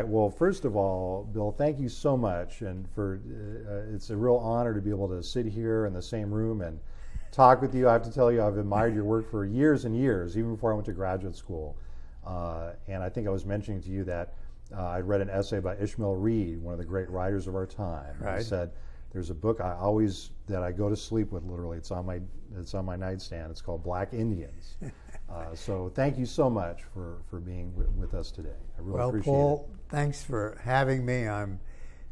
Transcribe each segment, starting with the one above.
right. Well, first of all, Bill, thank you so much, and for it's a real honor to be able to sit here in the same room and talk with you. I have to tell you, I've admired your work for years and years, even before I went to graduate school. And I think I was mentioning to you that I read an essay by Ishmael Reed, one of the great writers of our time. Right. He said, "There's a book that I go to sleep with. Literally, it's on my nightstand. It's called Black Indians." So thank you so much for being with us today. I really appreciate Paul, thanks for having me.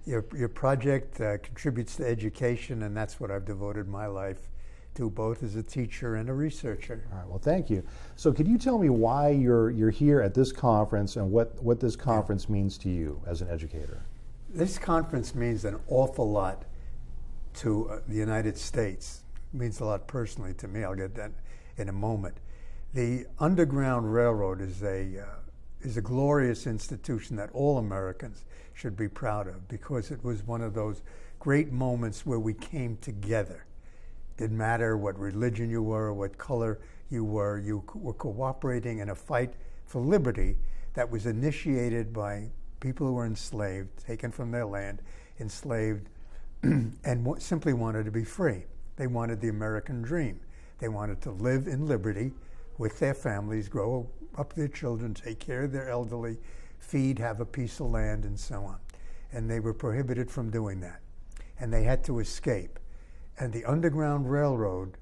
Your project contributes to education, and that's what I've devoted my life to, both as a teacher and a researcher. All right. Well, thank you. So could you tell me why you're here at this conference and what this conference means to you as an educator? This conference means an awful lot to the United States. It means a lot personally to me. I'll get that in a moment. The Underground Railroad is a glorious institution that all Americans should be proud of, because it was one of those great moments where we came together. Didn't matter what religion you were, what color you were cooperating in a fight for liberty that was initiated by people who were enslaved, taken from their land, enslaved, and simply wanted to be free. They wanted the American dream. They wanted to live in liberty with their families, grow up their children, take care of their elderly, feed, have a piece of land, and so on. And they were prohibited from doing that. And they had to escape. And the Underground Railroad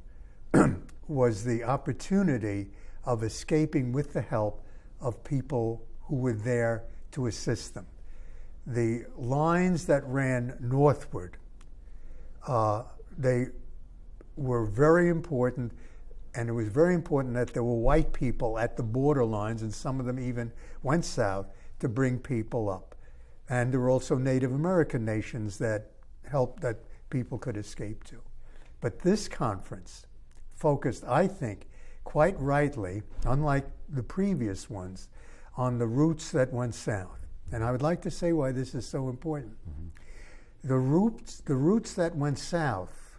was the opportunity of escaping with the help of people who were there to assist them. The lines that ran northward, they were very important, and it was very important that there were white people at the borderlines, and some of them even went south to bring people up. And there were also Native American nations that helped, that people could escape to. But this conference focused, I think, quite rightly, unlike the previous ones, on the routes that went south. And I would like to say why this is so important. Mm-hmm. The routes that went south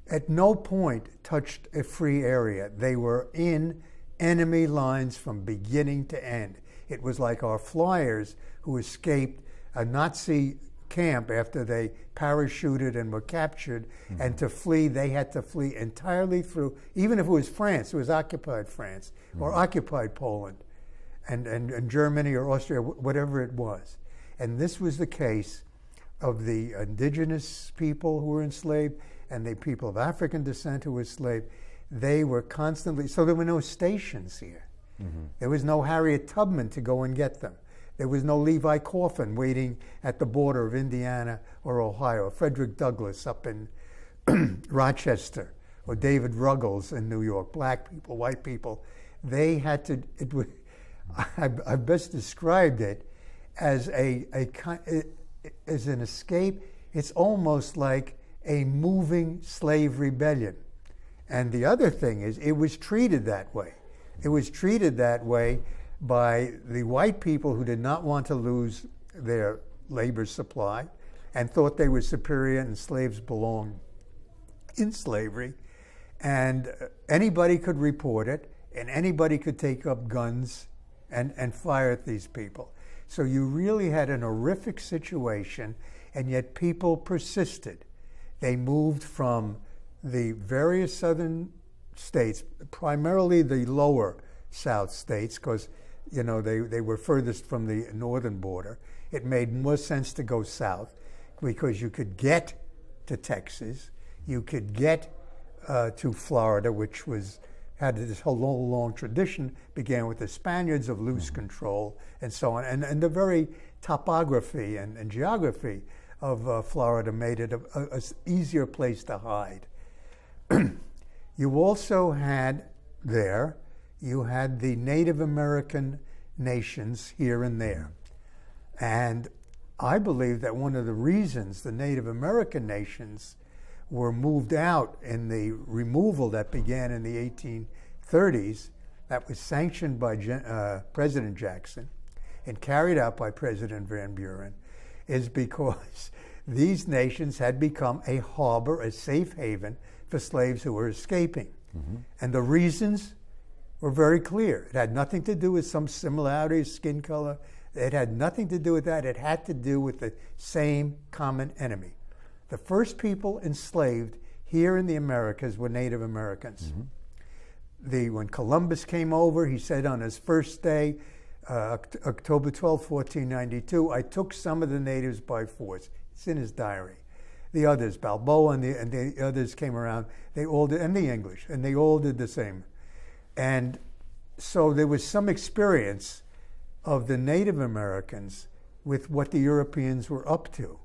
at no point touched a free area. They were in enemy lines from beginning to end. It was like our flyers who escaped a Nazi camp after they parachuted and were captured, mm-hmm. and to flee, they had to flee entirely through, even if it was France, it was occupied France, mm-hmm. or occupied Poland, and Germany or Austria, whatever it was. And this was the case of the indigenous people who were enslaved and the people of African descent who were enslaved. They were constantly, so there were no stations here. Mm-hmm. There was no Harriet Tubman to go and get them. There was no Levi Coffin waiting at the border of Indiana or Ohio, Frederick Douglass up in Rochester, or David Ruggles in New York. Black people, white people, they had to, I've best described it as as an escape. It's almost like a moving slave rebellion. And the other thing is, it was treated that way. It was treated that way by the white people who did not want to lose their labor supply and thought they were superior and slaves belonged in slavery. And anybody could report it, and anybody could take up guns and fire at these people. So you really had an horrific situation, and yet people persisted. They moved from the various southern states, primarily the lower South states, because they were furthest from the northern border. It made more sense to go south because you could get to Texas, you could get to Florida, which had this whole long tradition, began with the Spaniards of loose control and so on. And the very topography and geography of Florida made it a easier place to hide. You also had there, you had the Native American nations here and there. And I believe that one of the reasons the Native American nations were moved out in the removal that began in the 1830s, that was sanctioned by President Jackson and carried out by President Van Buren, is because these nations had become a harbor, a safe haven for slaves who were escaping. Mm-hmm. And the reasons were very clear. It had nothing to do with some similarity of skin color. It had nothing to do with that. It had to do with the same common enemy. The first people enslaved here in the Americas were Native Americans. When Columbus came over, he said on his first day, October 12, 1492, I took some of the natives by force. It's in his diary. The others, Balboa and the others came around, they all did, and the English, and they all did the same. And so there was some experience of the Native Americans with what the Europeans were up to.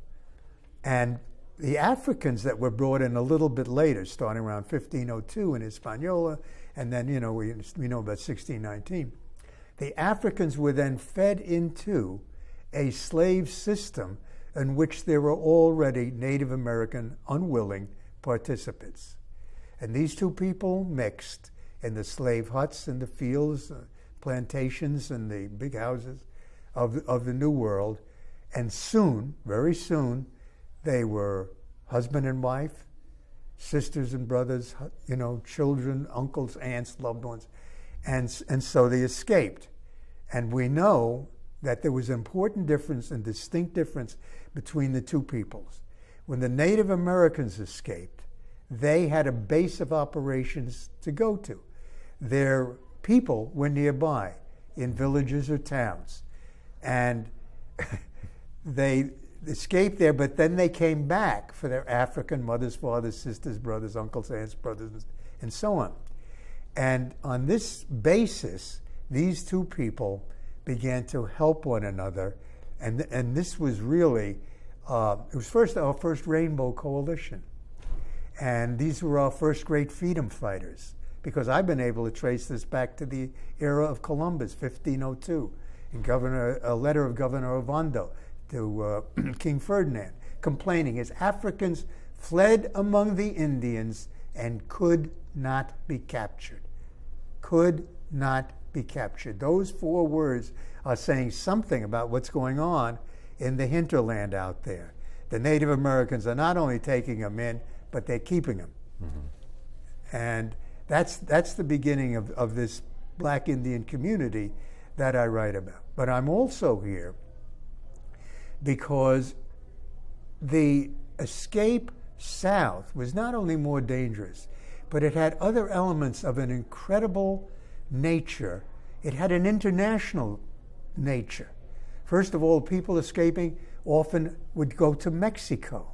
And the Africans that were brought in a little bit later, starting around 1502 in Hispaniola, and then, we know about 1619. The Africans were then fed into a slave system in which there were already Native American unwilling participants. And these two people mixed in the slave huts and the fields, plantations and the big houses of the New World. And soon, very soon, they were husband and wife, sisters and brothers, children, uncles, aunts, loved ones. And so they escaped. And we know that there was an important difference and distinct difference between the two peoples. When the Native Americans escaped, they had a base of operations to go to. Their people were nearby in villages or towns. And they escaped there, but then they came back for their African mothers, fathers, sisters, brothers, uncles, aunts, brothers, and so on. And on this basis, these two people began to help one another. And this was really, it was our first Rainbow Coalition. And these were our first great freedom fighters, because I've been able to trace this back to the era of Columbus, 1502, and a letter of Governor Ovando to King Ferdinand, complaining as Africans fled among the Indians and could not be captured. Could not be captured. Those 4 words are saying something about what's going on in the hinterland out there. The Native Americans are not only taking them in, but they're keeping them. And that's the beginning of this Black Indian community that I write about. But I'm also here because the escape south was not only more dangerous, but it had other elements of an incredible nature. It had an international nature. First of all, people escaping often would go to Mexico.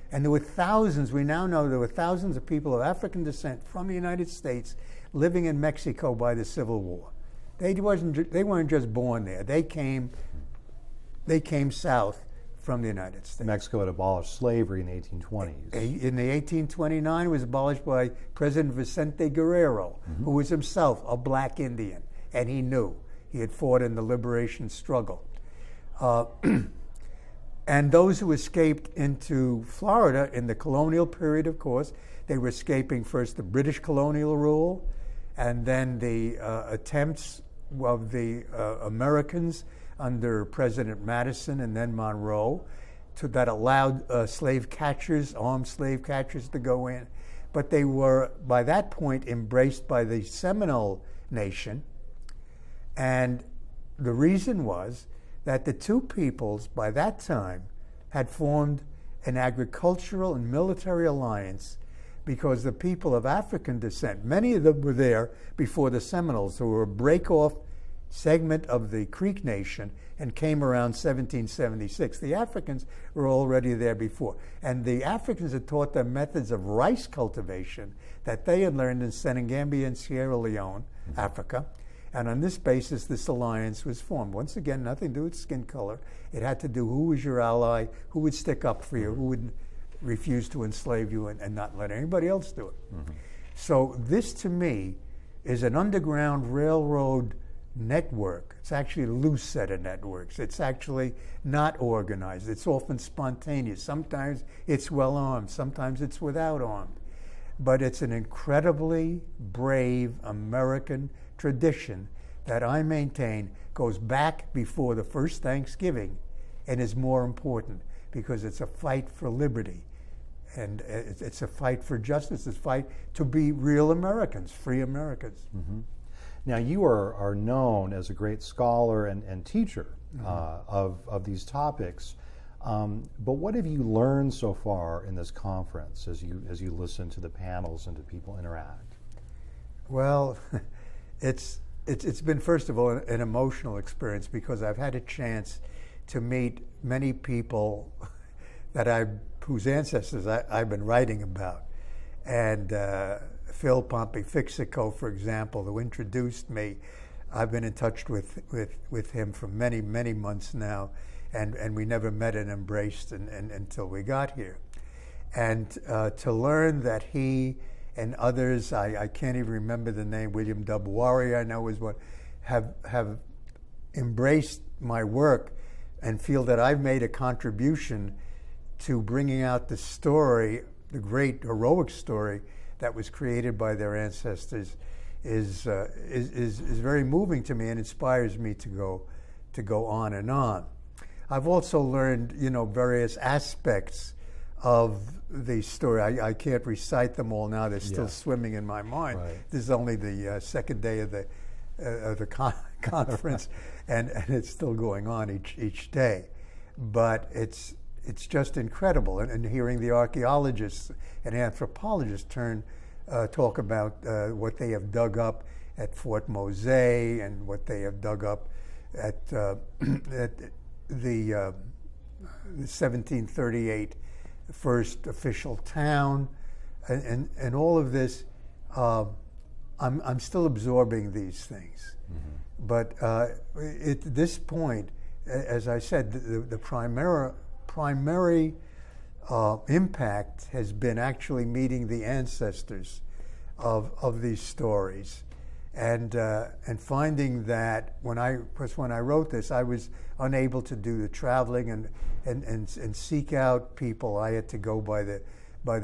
And there were thousands, we now know there were thousands of people of African descent from the United States living in Mexico by the Civil War. They weren't just born there. They came south from the United States. Mexico had abolished slavery in the 1820s. In the 1829, it was abolished by President Vicente Guerrero, who was himself a Black Indian, and he knew. He had fought in the liberation struggle. And those who escaped into Florida in the colonial period, of course, they were escaping first the British colonial rule, and then the attempts of the Americans under President Madison and then Monroe that allowed slave catchers, armed slave catchers, to go in. But they were, by that point, embraced by the Seminole Nation. And the reason was that the two peoples, by that time, had formed an agricultural and military alliance because the people of African descent, many of them were there before the Seminoles, who were a break-off segment of the Creek Nation and came around 1776. The Africans were already there before. And the Africans had taught them methods of rice cultivation that they had learned in Senegambia and Sierra Leone, Africa. And on this basis, this alliance was formed. Once again, nothing to do with skin color. It had to do who was your ally, who would stick up for you, who would refuse to enslave you and not let anybody else do it. So this, to me, is an underground railroad network. It's actually a loose set of networks. It's actually not organized. It's often spontaneous. Sometimes it's well-armed. Sometimes it's without armed. But it's an incredibly brave American tradition that I maintain goes back before the first Thanksgiving and is more important because it's a fight for liberty. And it's a fight for justice. It's a fight to be real Americans, free Americans. Now, you are known as a great scholar and teacher of these topics. But what have you learned so far in this conference as you listen to the panels and to people interact? Well, it's been, first of all, an emotional experience, because I've had a chance to meet many people whose ancestors I've been writing about. And Phil Pompey-Fixico, for example, who introduced me, I've been in touch with him for many, many months now, and we never met and embraced until we got here. And to learn that he and others, I can't even remember the name, William Warrior, I know was one, have embraced my work and feel that I've made a contribution to bringing out the story, the great heroic story that was created by their ancestors, is very moving to me and inspires me to go on and on. I've also learned, various aspects of the story. I can't recite them all now; they're still swimming in my mind. Right. This is only the second day of the conference, and it's still going on each day. But it's just incredible, and hearing the archaeologists and anthropologists talk about what they have dug up at Fort Mose and what they have dug up at the 1738 first official town, and all of this. I'm still absorbing these things, but at this point, as I said, the primary impact has been actually meeting the ancestors of these stories, and finding that when I wrote this, I was unable to do the traveling and seek out people. I had to go by the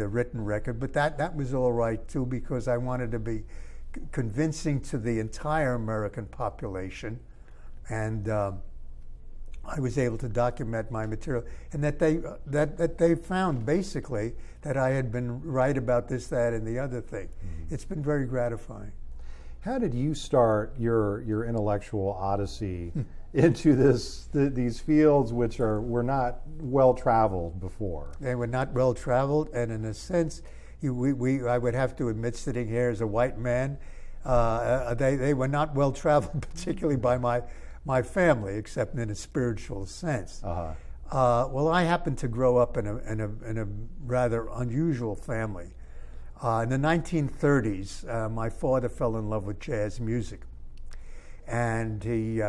written record, but that was all right too, because I wanted to be convincing to the entire American population, and I was able to document my material, and that they found basically that I had been right about this, that, and the other thing. It's been very gratifying. How did you start your intellectual odyssey into these fields which were not well traveled before? They were not well traveled, and in a sense, I would have to admit, sitting here as a white man, they were not well traveled, particularly by my family, except in a spiritual sense. Well, I happened to grow up in a rather unusual family. In the 1930s, my father fell in love with jazz music, and he.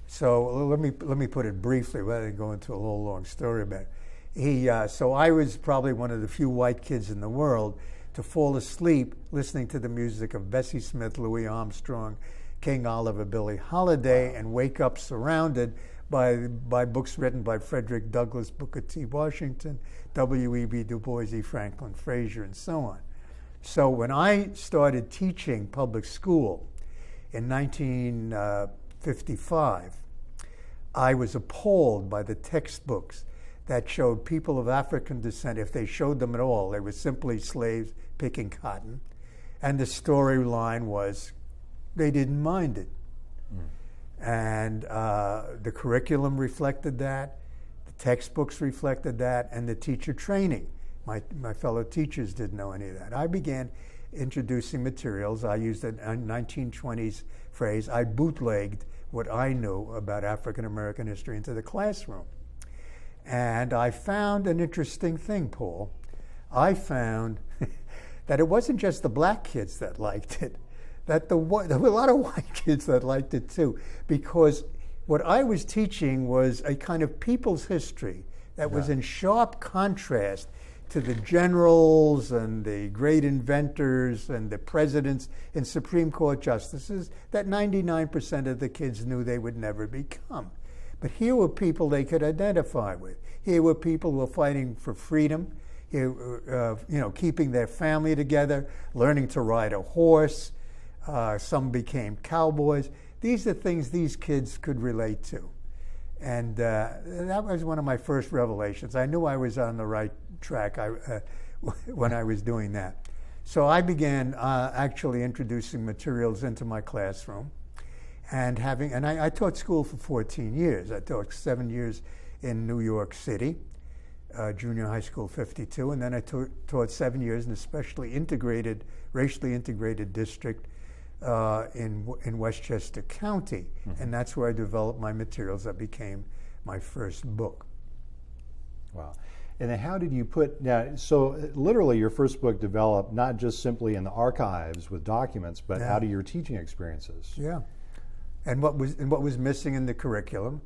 So let me put it briefly, rather than go into a whole long story about it. So I was probably one of the few white kids in the world to fall asleep listening to the music of Bessie Smith, Louis Armstrong, King Oliver, Billie Holiday, and wake up surrounded by books written by Frederick Douglass, Booker T. Washington, W.E.B. Du Bois, E. Franklin Frazier, and so on. So when I started teaching public school in 1955, I was appalled by the textbooks that showed people of African descent, if they showed them at all, they were simply slaves picking cotton. And the storyline was they didn't mind it. And the curriculum reflected that, the textbooks reflected that, and the teacher training. My fellow teachers didn't know any of that. I began introducing materials. I used a 1920s phrase. I bootlegged what I knew about African American history into the classroom. And I found an interesting thing, Paul. I found that it wasn't just the black kids that liked it, that there were a lot of white kids that liked it too, because what I was teaching was a kind of people's history that was in sharp contrast to the generals and the great inventors and the presidents and Supreme Court justices that 99% of the kids knew they would never become. But here were people they could identify with. Here were people who were fighting for freedom, keeping their family together, learning to ride a horse. Some became cowboys. These are things these kids could relate to. And that was one of my first revelations. I knew I was on the right track when I was doing that. So I began actually introducing materials into my classroom. And I taught school for 14 years. I taught 7 years in New York City, junior high school 52, and then I taught 7 years in a racially integrated district in Westchester County, and that's where I developed my materials that became my first book. Wow. And then how did you so literally your first book developed not just simply in the archives with documents, but out of your teaching experiences. Yeah. And what was missing in the curriculum,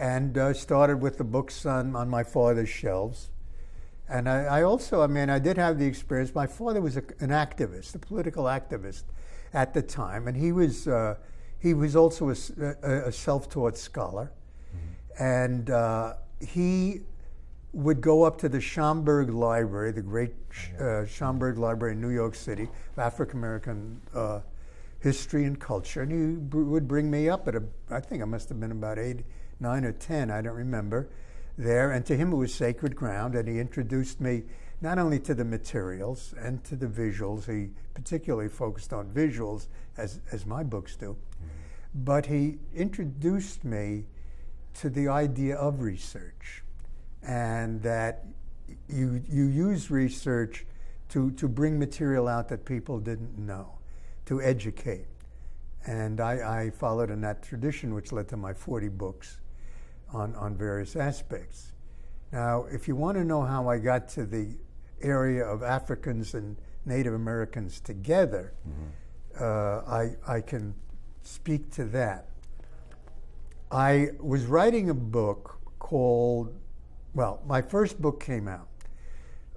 and started with the books on my father's shelves. And I also, I did have the experience. My father was an activist, a political activist at the time, and he was also a self-taught scholar, and he would go up to the Schomburg Library, the great Schomburg Library in New York City, of African American history and culture, and he would bring me up at I think I must have been about 8, 9, or 10, I don't remember, there, and to him it was sacred ground, and he introduced me not only to the materials and to the visuals. He particularly focused on visuals, as my books do, but he introduced me to the idea of research, and that you use research to bring material out that people didn't know, to educate. And I followed in that tradition, which led to my 40 books on various aspects. Now, if you want to know how I got to the area of Africans and Native Americans together, I can speak to that. I was writing a book called, my first book came out,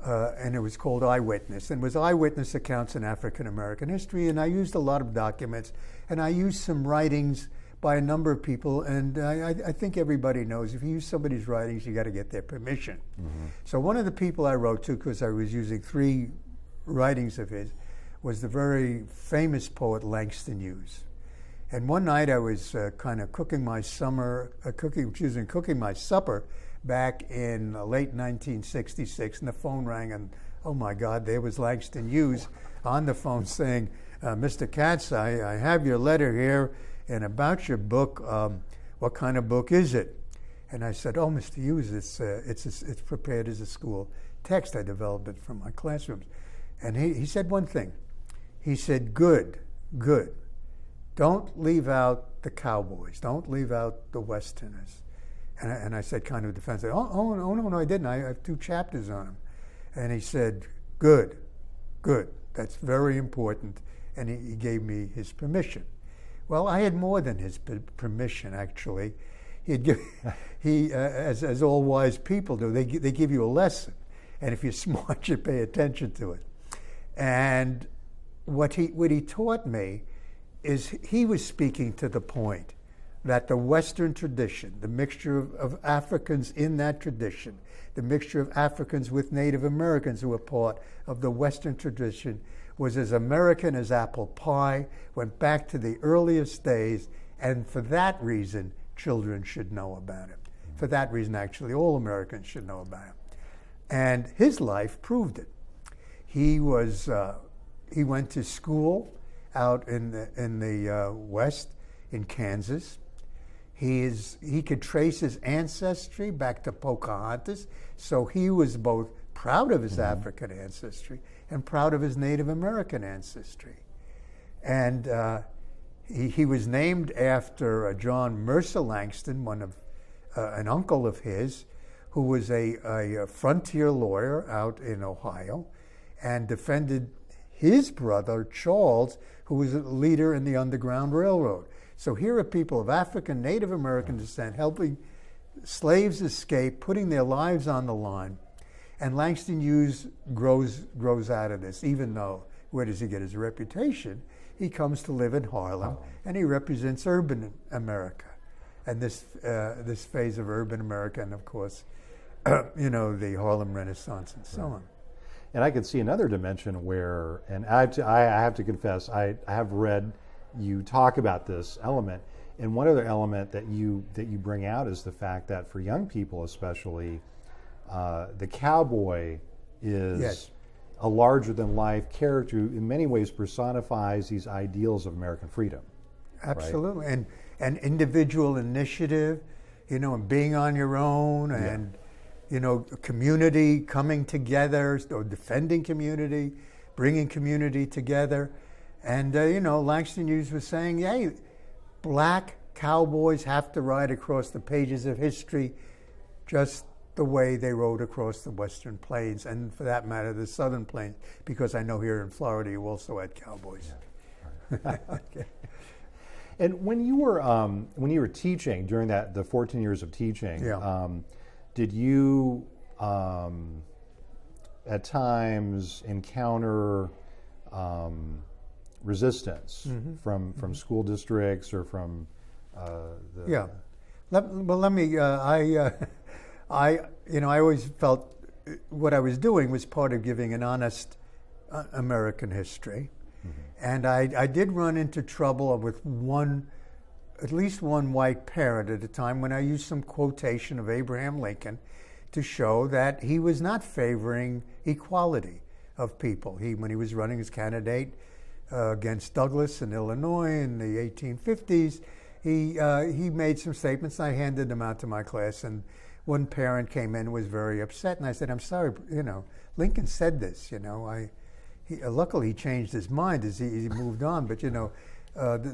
and it was called Eyewitness, and it was eyewitness accounts in African American history, and I used a lot of documents, and I used some writings by a number of people, and I think everybody knows if you use somebody's writings, you got to get their permission. So one of the people I wrote to, because I was using 3 writings of his, was the very famous poet Langston Hughes. And one night I was kind of cooking my supper back in late 1966, and the phone rang, and oh my God, there was Langston Hughes on the phone saying, Mr. Katz, I have your letter here, and about your book, what kind of book is it? And I said, oh, Mr. Hughes, it's prepared as a school text. I developed it from my classrooms. And he said one thing. He said, good. Don't leave out the cowboys. Don't leave out the Westerners. And I said, kind of defensively, oh, no, I didn't. I have 2 chapters on them. And he said, good. That's very important. And he gave me his permission. Well, I had more than his permission, actually. As all wise people do, they give you a lesson. And if you're smart, you pay attention to it. And what he taught me is he was speaking to the point that the Western tradition, the mixture of Africans in that tradition, the mixture of Africans with Native Americans who were part of the Western tradition, was as American as apple pie, went back to the earliest days, and for that reason, children should know about it. For that reason, actually, all Americans should know about it. And his life proved it. He went to school out in the West, in Kansas. He could trace his ancestry back to Pocahontas, so he was both proud of his African ancestry and proud of his Native American ancestry. And he was named after John Mercer Langston, an uncle of his, who was a frontier lawyer out in Ohio and defended his brother, Charles, who was a leader in the Underground Railroad. So here are people of African, Native American descent helping slaves escape, putting their lives on the line. And Langston Hughes grows out of this, even though, where does he get his reputation? He comes to live in Harlem, and he represents urban America. And this phase of urban America, and of course, the Harlem Renaissance and so on. And I could see another dimension where, and I have to confess, I have read you talk about this element, and one other element that you bring out is the fact that for young people especially, the cowboy is a larger-than-life character who in many ways personifies these ideals of American freedom. Absolutely, right? and individual initiative, and being on your own, and community coming together, or defending community, bringing community together. And, Langston Hughes was saying, hey, black cowboys have to ride across the pages of history just the way they rode across the Western Plains, and for that matter, the Southern Plains, because I know here in Florida you also had cowboys. Yeah. Okay. And when you were teaching during the 14 years of teaching, did you at times encounter resistance from school districts or from the? Yeah. Let me. I always felt what I was doing was part of giving an honest American history. And I did run into trouble with at least one white parent at a time when I used some quotation of Abraham Lincoln to show that he was not favoring equality of people. When he was running as candidate against Douglas in Illinois in the 1850s, he made some statements, and I handed them out to my class, and one parent came in and was very upset, and I said, I'm sorry, Lincoln said this, luckily he changed his mind as he moved on, but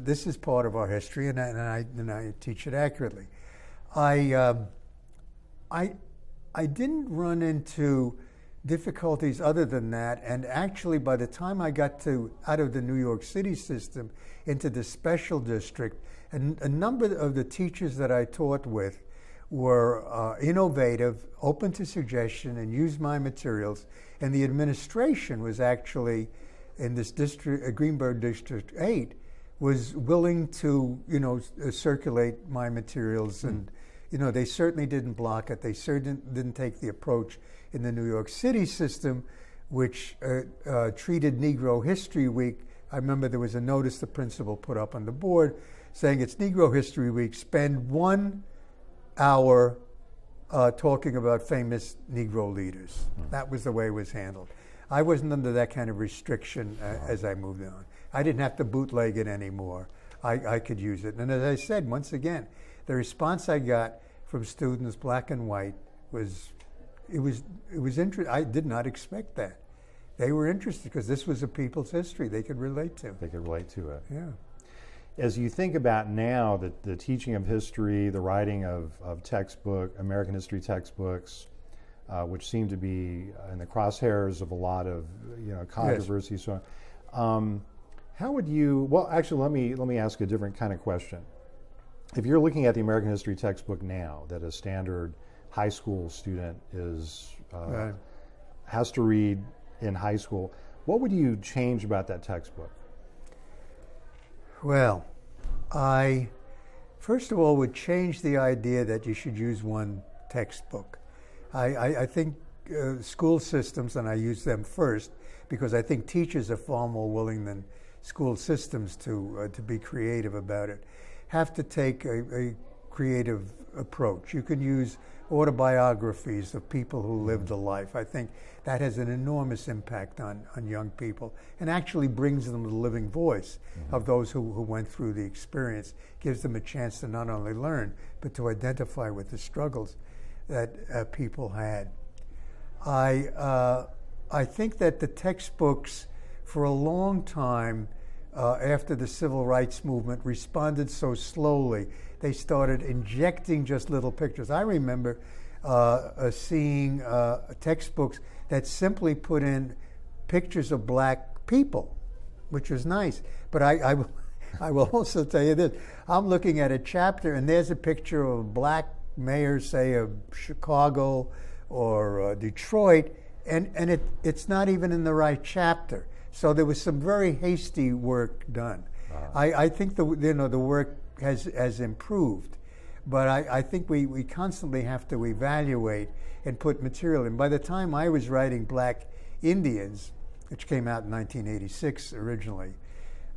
this is part of our history, and I teach it accurately. I didn't run into difficulties other than that, and actually by the time I got out of the New York City system into the special district, and a number of the teachers that I taught with were innovative, open to suggestion, and used my materials. And the administration was actually, in this district, Greenberg District 8, was willing to, circulate my materials. And, they certainly didn't block it. They certainly didn't take the approach in the New York City system, which treated Negro History Week. I remember there was a notice the principal put up on the board saying it's Negro History Week, spend 1 hour talking about famous Negro leaders. That was the way it was handled. I wasn't under that kind of restriction as I moved on. I didn't have to bootleg it anymore. I could use it. And as I said, once again, the response I got from students, black and white, was interesting. I did not expect that. They were interested because this was a people's history they could relate to. They could relate to it. Yeah. As you think about now the teaching of history, the writing of American history textbooks, which seem to be in the crosshairs of a lot of controversy. Yes. So, how would you? Well, actually, let me ask a different kind of question. If you're looking at the American history textbook now, that a standard high school student has to read in high school, what would you change about that textbook? Well, I first of all would change the idea that you should use one textbook. I think school systems, and I use them first because I think teachers are far more willing than school systems to be creative about it, have to take a creative approach. You can use autobiographies of people who lived a life. I think that has an enormous impact on young people and actually brings them the living voice of those who went through the experience, gives them a chance to not only learn, but to identify with the struggles that people had. I think that the textbooks for a long time after the civil rights movement responded so slowly. They started injecting just little pictures. I remember seeing textbooks that simply put in pictures of black people, which was nice. But I will also tell you this. I'm looking at a chapter, and there's a picture of a black mayor, say, of Chicago or Detroit, and it's not even in the right chapter. So there was some very hasty work done. Wow. I think the work has improved, but I think we constantly have to evaluate and put material in. By the time I was writing Black Indians, which came out in 1986 originally,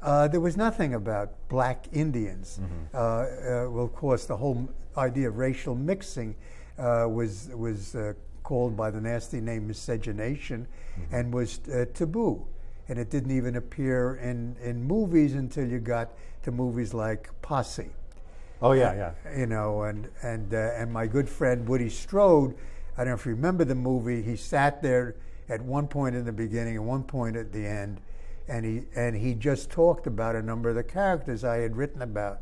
there was nothing about black Indians. Well, of course, the whole idea of racial mixing was called by the nasty name miscegenation and was taboo. And it didn't even appear in movies until you got to movies like Posse. Oh yeah, yeah. You know, and my good friend Woody Strode, I don't know if you remember the movie. He sat there at one point in the beginning and one point at the end, and he just talked about a number of the characters I had written about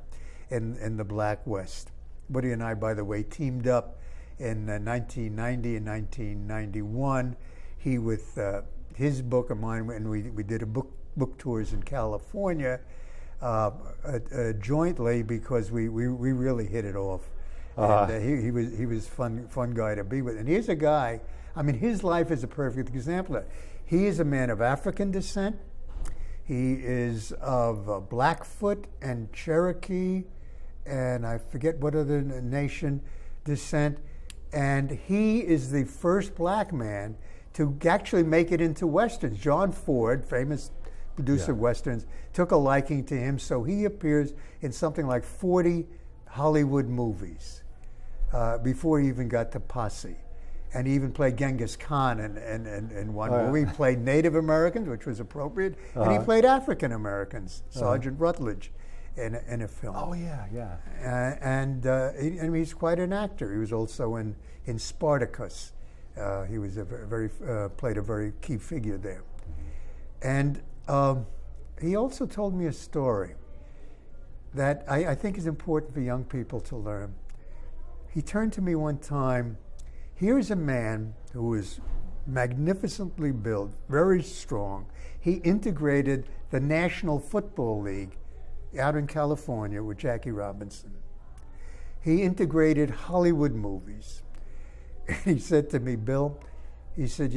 in the Black West. Woody and I, by the way, teamed up in 1990 and 1991. He with his book and mine, and we did a book tours in California jointly because we really hit it off. And he was fun guy to be with. And here's a guy. I mean, his life is a perfect example of that. He is a man of African descent. He is of Blackfoot and Cherokee, and I forget what other nation descent. And he is the first black man to actually make it into Westerns. John Ford, famous producer of Westerns, took a liking to him, so he appears in something like 40 Hollywood movies before he even got to Posse. And he even played Genghis Khan in one movie. He played Native Americans, which was appropriate, and he played African Americans, Sergeant Rutledge, in a film. Oh yeah, yeah. And he's quite an actor. He was also in Spartacus. He was played a very key figure there. And he also told me a story that I think is important for young people to learn. He turned to me one time. Here's a man who is magnificently built, very strong. He integrated the National Football League out in California with Jackie Robinson. He integrated Hollywood movies. He said to me, Bill, he said,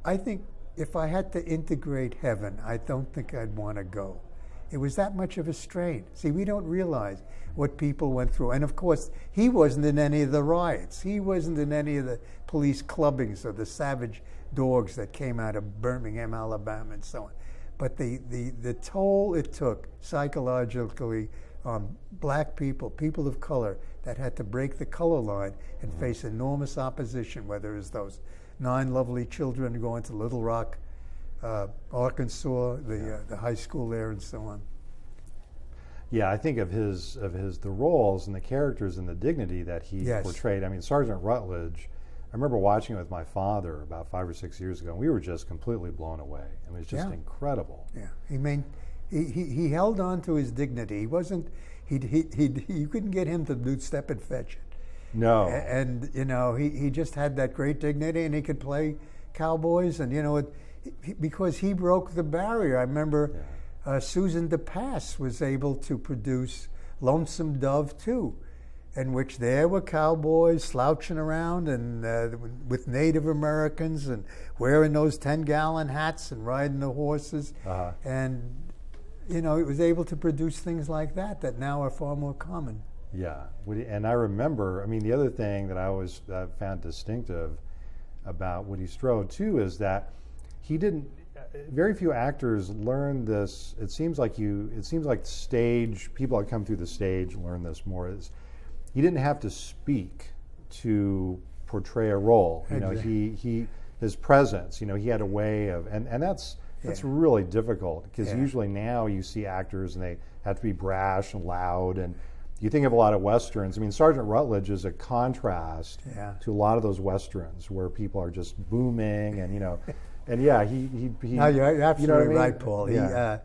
I think if I had to integrate heaven, I don't think I'd want to go. It was that much of a strain. See, we don't realize what people went through. And of course, he wasn't in any of the riots. He wasn't in any of the police clubbings or the savage dogs that came out of Birmingham, Alabama, and so on. But the toll it took psychologically on black people, people of color, that had to break the color line and face enormous opposition, whether it was those 9 lovely children going to Little Rock, Arkansas, the high school there, and so on. Yeah, I think of the roles and the characters and the dignity that he portrayed. I mean, Sergeant Rutledge, I remember watching it with my father about 5 or 6 years ago, and we were just completely blown away. It was just incredible. Yeah, he held on to his dignity. He wasn't. You couldn't get him to do step and fetch it. No. And he just had that great dignity, and he could play cowboys, and because he broke the barrier. I remember Susan DePass was able to produce Lonesome Dove 2, in which there were cowboys slouching around and with Native Americans and wearing those 10-gallon hats and riding the horses. And, it was able to produce things like that now are far more common. Yeah, and I remember, the other thing that I always found distinctive about Woody Strode, too, is that very few actors learn this. It seems like stage people that come through the stage learn this more. He didn't have to speak to portray a role. His presence. He had a way of, and that's really difficult because usually now you see actors and they have to be brash and loud, and you think of a lot of Westerns. Sergeant Rutledge is a contrast to a lot of those Westerns where people are just booming and and he. No, you're absolutely right, Paul. Yeah.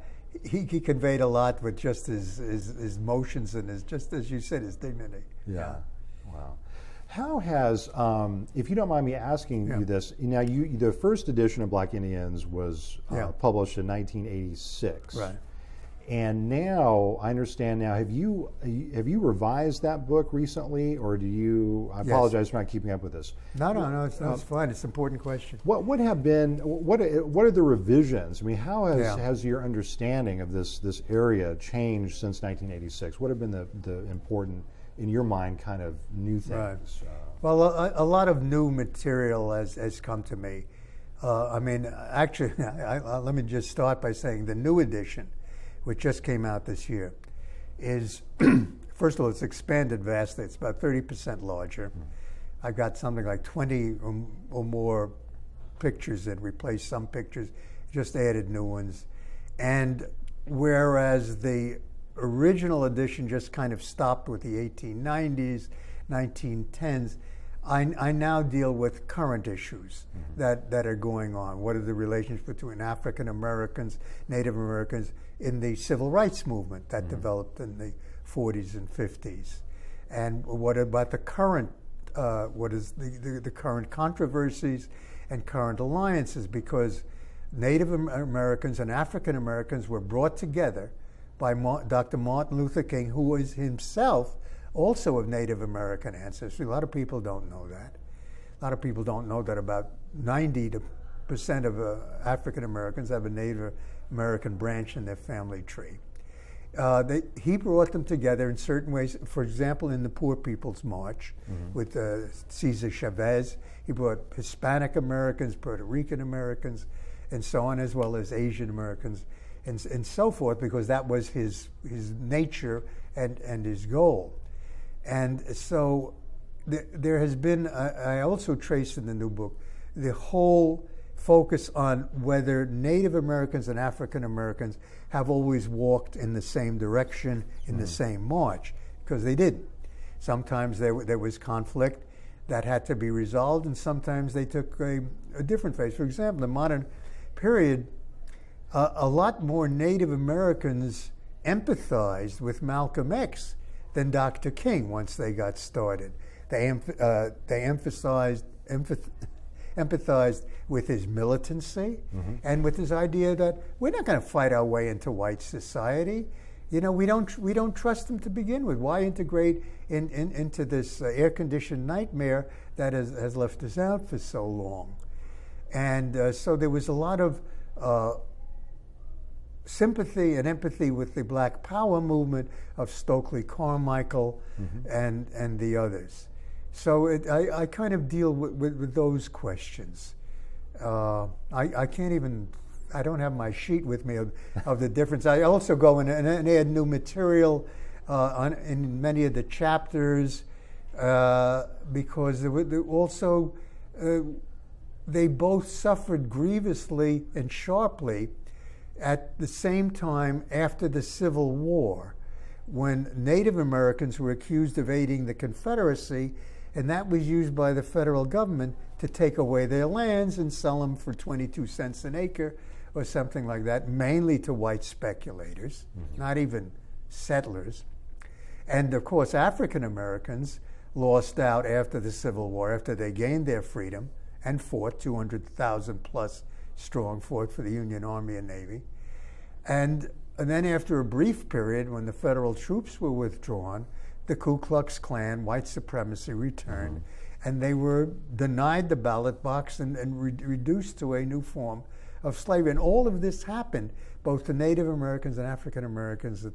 He conveyed a lot with just his motions and just as you said, his dignity. Yeah. Wow. How has, if you don't mind me asking you this, the first edition of Black Indians was published in 1986. Right. And now, I understand now, have you revised that book recently, or do you, I apologize for not keeping up with this. No, it's fine. It's an important question. What are the revisions? How has your understanding of this area changed since 1986? What have been the important, in your mind, kind of new things? Right. Well, a lot of new material has come to me. Actually, let me just start by saying the new edition, which just came out this year, is, first of all, it's expanded vastly. It's about 30% larger. I've got something like 20 or more pictures that replaced some pictures, just added new ones. And whereas the original edition just kind of stopped with the 1890s, 1910s. I now deal with current issues that are going on. What are the relations between African Americans, Native Americans in the civil rights movement that developed in the 40s and 50s? And what about the current, what is the current controversies and current alliances? Because Native Americans and African Americans were brought together by Dr. Martin Luther King, who was himself also of Native American ancestry. A lot of people don't know that. A lot of people don't know that about 90% of African Americans have a Native American branch in their family tree. He brought them together in certain ways. For example, in the Poor People's March with Cesar Chavez, he brought Hispanic Americans, Puerto Rican Americans, and so on, as well as Asian Americans, and so forth, because that was his nature and his goal. And so there has been, I also traced in the new book, the whole focus on whether Native Americans and African Americans have always walked in the same direction, in the same march, because they didn't. Sometimes there was conflict that had to be resolved, and sometimes they took a different phase. For example, in the modern period, a lot more Native Americans empathized with Malcolm X than Dr. King once they got started. They empathized with his militancy and with his idea that we're not going to fight our way into white society. You know, we don't trust them to begin with. Why integrate into this air-conditioned nightmare that has left us out for so long? And so there was a lot of sympathy and empathy with the Black Power movement of Stokely Carmichael and the others. So I kind of deal with those questions. I can't even, I don't have my sheet with me of the difference. I also go in and add new material in many of the chapters because they both suffered grievously and sharply at the same time after the Civil War, when Native Americans were accused of aiding the Confederacy, and that was used by the federal government to take away their lands and sell them for 22 cents an acre or something like that, mainly to white speculators, not even settlers. And of course, African Americans lost out after the Civil War, after they gained their freedom and fought, 200,000 plus strong, fought for the Union Army and Navy. And then after a brief period when the federal troops were withdrawn, the Ku Klux Klan, white supremacy, returned, and they were denied the ballot box and reduced to a new form of slavery. And all of this happened both to Native Americans and African Americans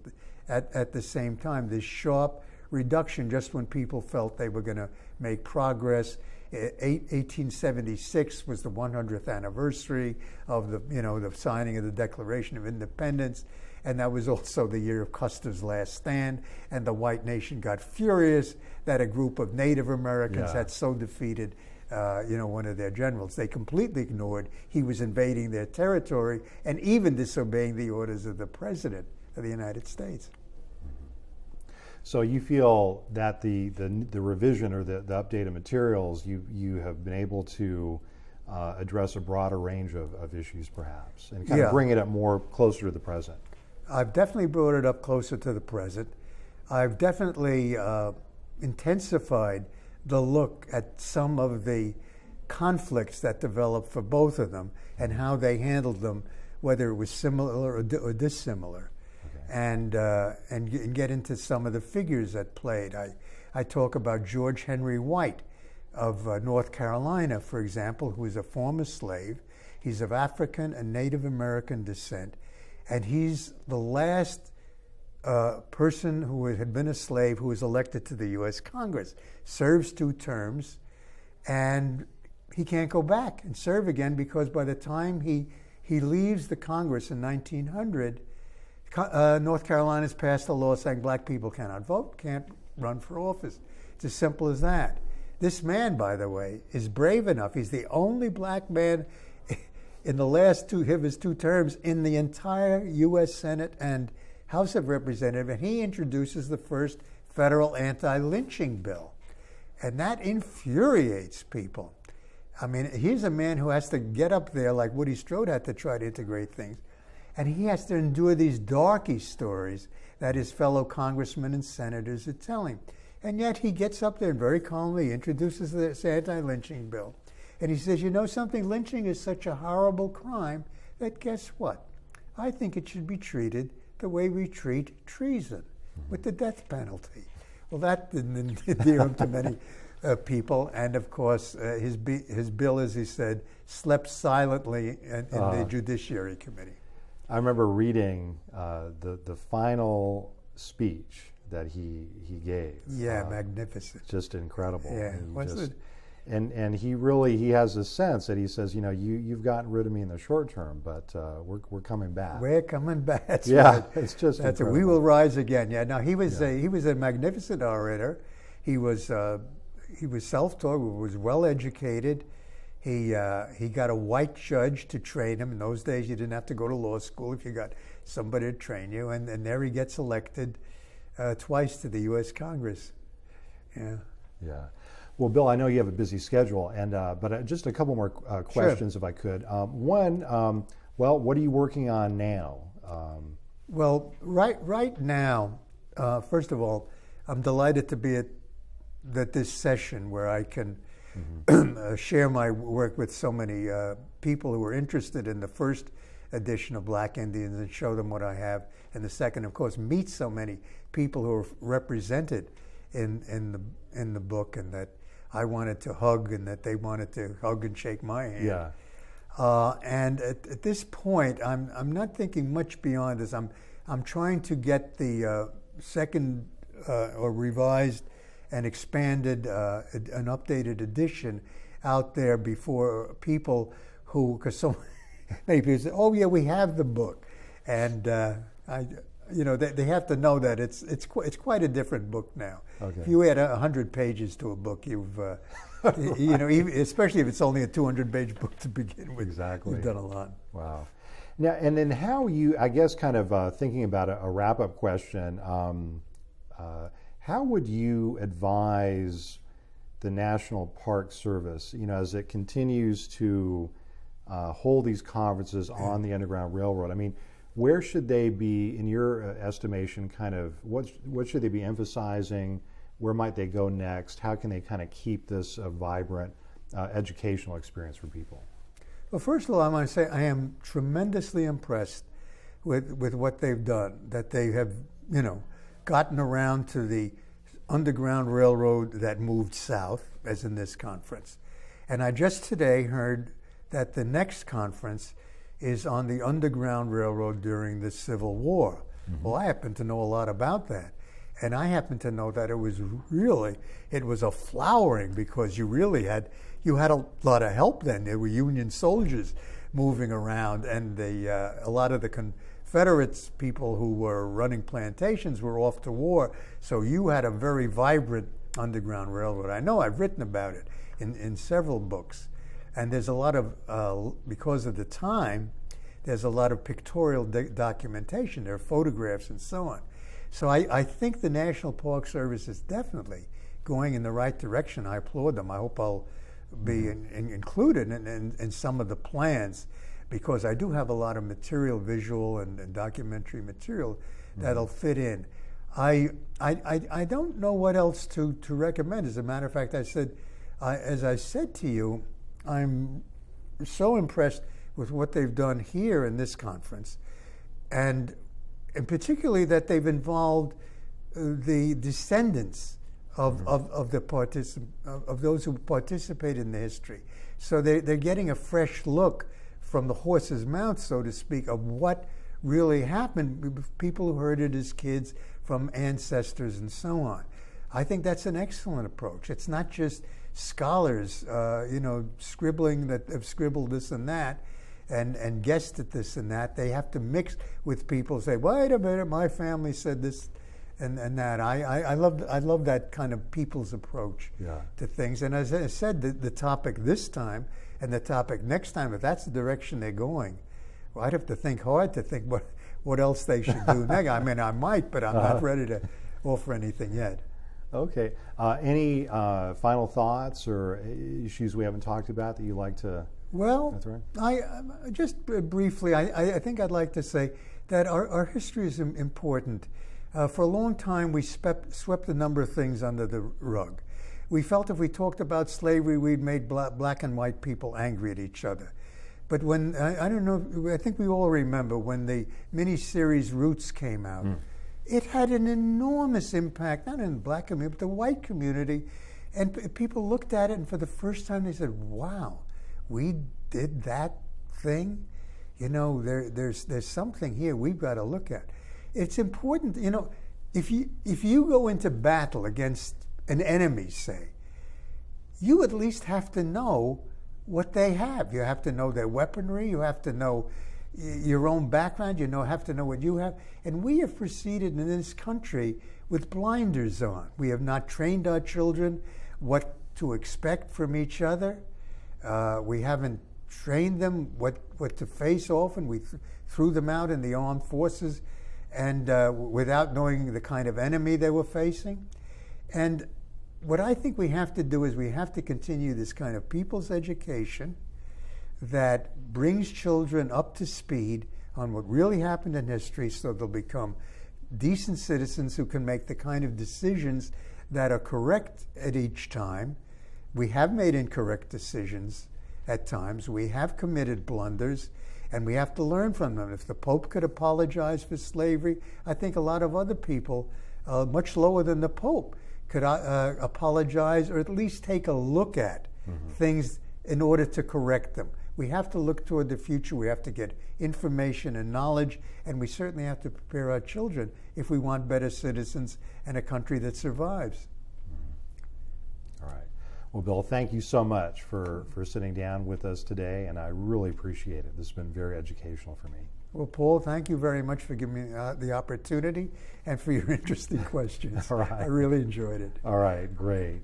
at the same time. This sharp reduction just when people felt they were going to make progress. 1876 was the 100th anniversary of the signing of the Declaration of Independence, and that was also the year of Custer's last stand, and the white nation got furious that a group of Native Americans had so defeated one of their generals. They completely ignored he was invading their territory and even disobeying the orders of the President of the United States. So you feel that the revision or the updated materials, you have been able to address a broader range of issues, perhaps, and kind of bring it up more closer to the present. I've definitely brought it up closer to the present. I've definitely intensified the look at some of the conflicts that developed for both of them and how they handled them, whether it was similar or dissimilar. And get into some of the figures that played. I talk about George Henry White of North Carolina, for example, who is a former slave. He's of African and Native American descent, and he's the last person who had been a slave who was elected to the U.S. Congress. Serves 2 terms, and he can't go back and serve again because by the time he leaves the Congress in 1900, North Carolina's passed a law saying black people cannot vote, can't run for office. It's as simple as that. This man, by the way, is brave enough. He's the only black man in the last of his 2 terms in the entire U.S. Senate and House of Representatives, and he introduces the first federal anti-lynching bill. And that infuriates people. I mean, here's a man who has to get up there like Woody Strode had to try to integrate things. And he has to endure these darky stories that his fellow congressmen and senators are telling. And yet he gets up there and very calmly introduces this anti-lynching bill. And he says, you know something, lynching is such a horrible crime that guess what? I think it should be treated the way we treat treason, with the death penalty. Well, that didn't endear him to many people. And of course, his bill, as he said, slept silently in the Judiciary Committee. I remember reading the final speech that he gave. Yeah, magnificent. Just incredible. Yeah, and he has a sense that he says, you know, you've gotten rid of me in the short term, but we're coming back. We're coming back. That's yeah, right. It's just that's incredible. We will rise again. Yeah. Now he was a magnificent orator. He was self-taught. Was well educated. He got a white judge to train him. In those days, you didn't have to go to law school if you got somebody to train you. And there he gets elected twice to the U.S. Congress. Yeah. Yeah. Well, Bill, I know you have a busy schedule, and but just a couple more questions, Sure. if I could. One, well, what are you working on now? Well, right now, first of all, I'm delighted to be at this session where I can share my work with so many people who are interested in the first edition of Black Indians and show them what I have. And the second, of course, meet so many people who are represented in the book and that I wanted to hug and that they wanted to hug and shake my hand. Yeah. And at this point, I'm not thinking much beyond this. I'm trying to get the second or revised and expanded, an updated edition out there before people who, because so many people say, "Oh yeah, we have the book," and they have to know that it's quite a different book now. Okay. If you add 100 pages to a book, you've especially if it's only a 200-page book to begin with, Exactly. you've done a lot. Wow. Now, and then how you, I guess, kind of thinking about a wrap-up question. How would you advise the National Park Service, as it continues to hold these conferences on the Underground Railroad? I mean, where should they be, in your estimation, kind of, what should they be emphasizing? Where might they go next? How can they kind of keep this a vibrant educational experience for people? Well, first of all, I want to say I am tremendously impressed with what they've done, that they have, gotten around to the Underground Railroad that moved south, as in this conference. And I just today heard that the next conference is on the Underground Railroad during the Civil War. Mm-hmm. Well, I happen to know a lot about that. And I happen to know that it was a flowering, because you had a lot of help then. There were Union soldiers moving around, and a lot of the Confederates people who were running plantations were off to war. So you had a very vibrant Underground Railroad. I know I've written about it in several books. And there's a lot of, because of the time, there's a lot of pictorial documentation. There are photographs and so on. So I think the National Park Service is definitely going in the right direction. I applaud them. I hope I'll be included in some of the plans, because I do have a lot of material, visual and documentary material that'll fit in. I don't know what else to recommend. As a matter of fact, as I said to you, I'm so impressed with what they've done here in this conference, and particularly that they've involved the descendants of those who participated in the history. So they're getting a fresh look from the horse's mouth, so to speak, of what really happened with people who heard it as kids from ancestors and so on. I think that's an excellent approach. It's not just scholars, scribbling that have scribbled this and that, and guessed at this and that. They have to mix with people who say, wait a minute, my family said this and that. I love that kind of people's approach to things. And as I said, the topic this time and the topic next time, if that's the direction they're going, well, I'd have to think hard to think what else they should do next. I mean, I might, but I'm not ready to offer anything yet. Okay. Any final thoughts or issues we haven't talked about that you'd like to? Well, That's right. I just briefly, I think I'd like to say that our history is important. For a long time, we swept a number of things under the rug. We felt if we talked about slavery, we'd made black and white people angry at each other. But when, I don't know, I think we all remember when the miniseries Roots came out, it had an enormous impact, not in the black community, but the white community. And people looked at it, and for the first time they said, wow, we did that thing? You know, there's something here we've got to look at. It's important, you know, if you go into battle against an enemy, say, you at least have to know what they have. You have to know their weaponry. You have to know your own background. You have to know what you have. And we have proceeded in this country with blinders on. We have not trained our children what to expect from each other. We haven't trained them what to face often. We threw them out in the armed forces and without knowing the kind of enemy they were facing. And what I think we have to do is we have to continue this kind of people's education that brings children up to speed on what really happened in history so they'll become decent citizens who can make the kind of decisions that are correct at each time. We have made incorrect decisions at times. We have committed blunders, and we have to learn from them. If the Pope could apologize for slavery, I think a lot of other people, much lower than the Pope, could apologize or at least take a look at things in order to correct them. We have to look toward the future. We have to get information and knowledge, and we certainly have to prepare our children if we want better citizens and a country that survives. All right. Well, Bill, thank you so much for sitting down with us today, and I really appreciate it. This has been very educational for me. Well, Paul, thank you very much for giving me the opportunity and for your interesting questions. All right. I really enjoyed it. All right, great.